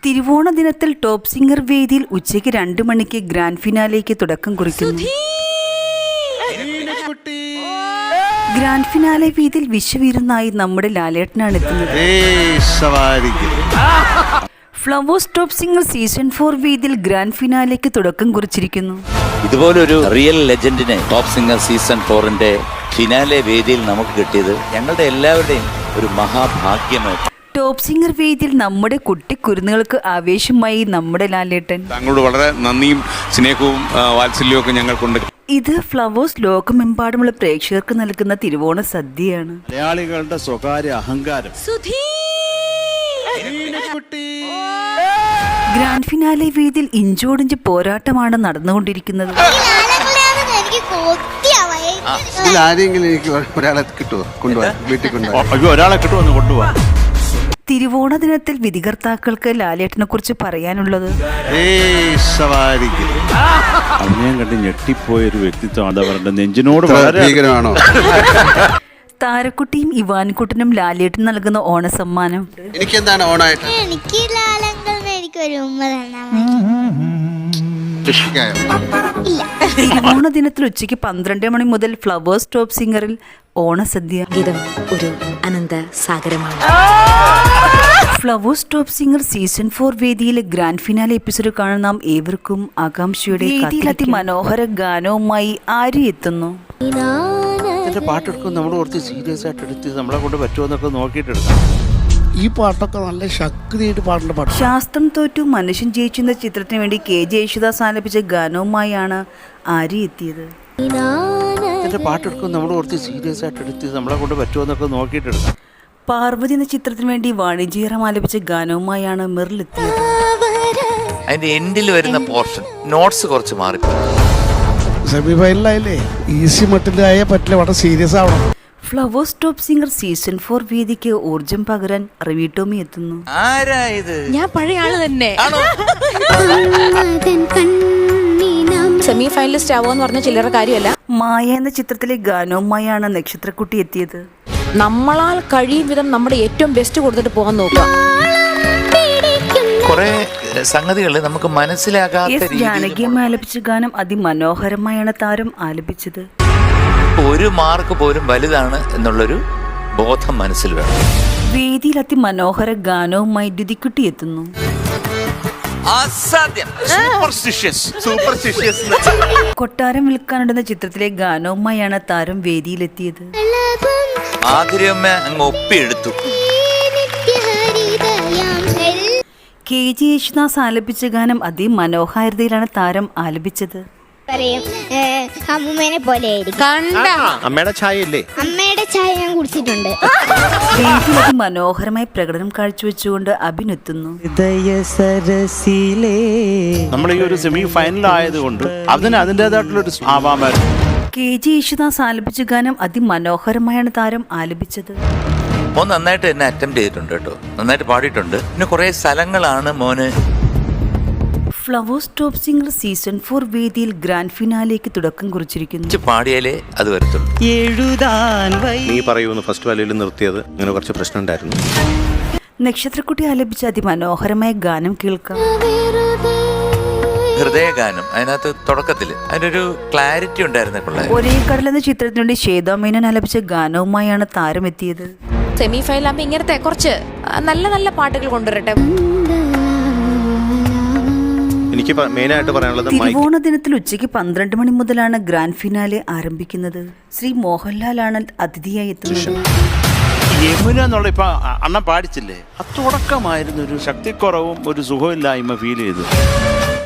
തിരുവോണ ദിനത്തിൽ top singer വേദിയിൽ ഉച്ചയ്ക്ക് 2 മണിക്ക് ഗ്രാൻഡ് ഫിനാലേക്ക് തുടക്കം കുറിക്കുന്നു. ഗ്രാൻഡ് ഫിനാലെ വേദിയിൽ വിശ്വവിരുന്നായി നമ്മുടെ ലാലേട്ടനാണ് എത്തുന്നത്. ഫ്ലവേഴ്സ് ടോപ്പ് സിംഗർ സീസൺ 4 വേദിയിൽ ഗ്രാൻഡ് ഫിനാലേക്ക് തുടക്കം കുറിച്ചിരിക്കുന്നു. ഇതുപോലൊരു റിയൽ ലെജൻഡിനെ ടോപ്പ് സിംഗർ സീസൺ 4ന്റെ ഫിനാലെ വേദിയിൽ നമുക്ക് കിട്ടിയത് ഞങ്ങളുടെ എല്ലാവരുടെയും ഒരു മഹാഭാഗ്യമായി. ടോപ്പ് സിംഗർ വേദിയിൽ നമ്മുടെ കുട്ടിക്കുരുന്നുകൾക്ക് ആവേശമായി നമ്മുടെ ലാലേട്ടൻ. താങ്കളോട് വളരെ നന്ദിയും സ്നേഹവും വാത്സല്യവും ഒക്കെ ഞങ്ങൾക്കുണ്ട്. ഇത് ഫ്ലവേഴ്സ് ലോകമെമ്പാടുമുള്ള പ്രേക്ഷകർക്ക് നൽകുന്ന തിരുവോണ സദ്യയാണ്. മലയാളികളുടെ സ്വകാര്യ അഹങ്കാരം. ഗ്രാൻഡ് ഫിനാലെ വേദിയിൽ ഇഞ്ചോടിഞ്ച് പോരാട്ടമാണ് നടന്നുകൊണ്ടിരിക്കുന്നത്. തിരുവോണ ദിനത്തിൽ വിധികർത്താക്കൾക്ക് ലാലേട്ടനെ കുറിച്ച് പറയാനുള്ളത്, അഭിനയം കണ്ട് ഞെട്ടിപ്പോയൊരു വ്യക്തിത്വം അതവരുടെ നെഞ്ചിനോട് ഭീകരമാണോ. താരക്കുട്ടിയും ഇവാൻകുട്ടനും ലാലേട്ടൻ നൽകുന്ന ഓണസമ്മാനം. എനിക്കെന്താണ് ഓണായിട്ട്? എനിക്ക് എനിക്കൊരു ഉമ്മ തിരുവോണ ദിനത്തിൽ ഉച്ചയ്ക്ക് 12 മണി മുതൽ ഫ്ലവേഴ്സ് ടോപ്പ് സിംഗറിൽ ഓണസദ്യ. ഗീതം ഒരു അനന്ത സാഗരമാണ്. ഫ്ലവേഴ്സ് ടോപ്പ് സിംഗർ സീസൺ 4 വേദിയിലെ ഗ്രാൻഡ് ഫിനാലെ എപ്പിസോഡ് കാണാൻ നാം ഏവർക്കും ആകാംക്ഷയുടെ അതിമനോഹര ഗാനവുമായി ആര്യ എത്തുന്നു. എന്റെ പാട്ടെടുക്കും നമ്മൾ കുറച്ച് സീരിയസ് ആയിട്ട് എടുത്ത് നമ്മളെ കൊണ്ട് പറ്റുമോ എന്നൊക്കെ നോക്കിയിട്ടെടുക്കാം. ഈ പാട്ടൊക്കെ നല്ല ശക്തിയായിട്ട് പാടേണ്ട പാട്ട്. ശാസ്ത്രം തോറ്റു മനുഷ്യൻ ജയിച്ചെന്ന ചിത്രത്തിന് വേണ്ടി KJ യേശുദാസ് ആലപിച്ച ഗാനവുമായാണ് ആര്യ എത്തിയത്. എന്റെ പാട്ടെടുക്കും നമ്മൾ കുറച്ച് സീരിയസ് ആയിട്ട് എടുത്ത് നമ്മളെ കൊണ്ട് പറ്റുമോ എന്നൊക്കെ നോക്കിയിട്ടെടുക്കാം. പാർവതി എന്ന ചിത്രത്തിന് വേണ്ടി വാണിജ്യറാം ആലപിച്ച ഗാനവുമായാണ് മെറിൽ എത്തിയത്. അതിന്റെ എൻഡിൽ വരുന്ന പോർഷൻ നോട്ട്സ് കുറച്ച് മാറിപ്പോയി. സെമി ഫൈനലായില്ലേ, ഈസി മട്ടിലായ പറ്റില്ല, വളരെ സീരിയസ് ആവണം. ഫ്ലവേഴ്സ് ടോപ്പ് സിംഗർ സീസൺ 4 വേദിക്ക് ഊർജം പകരാൻ റവി ടോമി എത്തുന്നു. ആരാ ഇത്? ഞാൻ പഴയ ആള് തന്നെ. സെമി ഫൈനലിസ്റ്റ് ആവോന്ന് പറഞ്ഞ ചില്ലറ കാര്യമല്ല. മായ എന്ന ചിത്രത്തിലെ ഗാനവുമായാണ് നക്ഷത്രക്കുട്ടി എത്തിയത്. നമ്മളാൽ കഴിയും വിധം നമ്മുടെ ഏറ്റവും ബെസ്റ്റ് കൊടുത്തിട്ട് പോകാൻ നോക്കുക. കുറെ സംഗതികൾ നമുക്ക് മനസ്സിലാകാത്ത ജാനകിയമ്മ ആലപിച്ച ഗാനം അതിമനോഹരമായാണ് താരം ആലപിച്ചത്. ഒരു മാർക്ക് പോലും വലുതാണ് എന്നുള്ളൊരു ബോധം മനസ്സിൽ വേണം. വേദിയിൽ അതിമനോഹര ഗാനവുമായി ദ്യുതിക്കുട്ടി എത്തുന്നു. കൊട്ടാരം വിൽക്കാനുണ്ടെന്ന ചിത്രത്തിലെ ഗാനവുമായാണ് താരം വേദിയിലെത്തിയത്. ആതിരയമ്മ അങ്ങ് ഒപ്പിയെടുത്തു. KJ യേശുദാസ് ആലപിച്ച ഗാനം അതിമനോഹാരിതയിലാണ് താരം ആലപിച്ചത്. അമ്മൂമ്മേനെ പോലെ അമ്മയുടെ ചായ അല്ലേ? അമ്മയുടെ ചായ ഞാൻ കുടിച്ചിട്ടുണ്ട്. വേദിയിൽ മനോഹരമായി പ്രകടനം കാഴ്ചവെച്ചുകൊണ്ട് അഭിനെത്തുന്നു. നമ്മൾ ഈ ഒരു സെമി ഫൈനൽ ആയതുകൊണ്ട് അതിന് അതിൻ്റെതായിട്ടുള്ളൊരു ആവാമായിരുന്നു. KJ യേശുദാസ് ആലപിച്ച ഗാനം അതിമനോഹരമായാണ് താരം ആലപിച്ചത്. മോൻ നന്നായിട്ട് എന്നെ അറ്റംപ്റ്റ് ചെയ്തിട്ടുണ്ട് കേട്ടോ, നന്നായിട്ട് പാടിയിട്ടുണ്ട്. പിന്നെ കുറെ സ്ഥലങ്ങളാണ് മോന്. ഫ്ലവേഴ്സ് ടോപ്പ് സിംഗർ സീസൺ 4 വേദിയിൽ ഗ്രാൻഡ് ഫിനാലേക്ക് തുടക്കം കുറിച്ചിരിക്കുന്നു. പാടിയാലേ അത് വരത്തുള്ളൂ. നീ പറയൂന്ന് ഫസ്റ്റ് വാല്യൂയിൽ നിർത്തിയത് അങ്ങനെ കുറച്ച് പ്രശ്നം ഉണ്ടായിരുന്നു. നക്ഷത്രക്കുട്ടി ആലപിച്ച അതിമനോഹരമായ ഗാനം കേൾക്കാം. ഹൃദയഗാനം അതിനകത്ത് തുടക്കത്തിൽ അതിനൊരു ക്ലാരിറ്റി ഉണ്ടായിരുന്നേ. ഒരേ കടൽ എന്ന ചിത്രത്തിനുവേണ്ടി ശ്വേതാ മേനോൻ ആലപിച്ച ഗാനവുമായാണ് താരം എത്തിയത്. സെമി ഫൈനലാകുമ്പോ ഇങ്ങനത്തെ കുറച്ച് നല്ല നല്ല പാട്ടുകൾ കൊണ്ടുവരട്ടെ. എനിക്ക് മെയിനായിട്ട് പറയാനുള്ളത് തിരുവോണ ദിനത്തിൽ ഉച്ചയ്ക്ക് 12 മണി മുതലാണ് ഗ്രാൻഡ് ഫിനാലെ ആരംഭിക്കുന്നത്. ശ്രീ മോഹൻലാലാണ് അതിഥിയായി എത്തുന്നത്. യമുന എന്നുള്ള ഇപ്പൊ അണ്ണൻ പാടിച്ചില്ലേ, അത് തുടക്കമായിരുന്നു ഒരു ശക്തിക്കുറവും ഒരു സുഖമില്ലായ്മ ഫീൽ ചെയ്തു.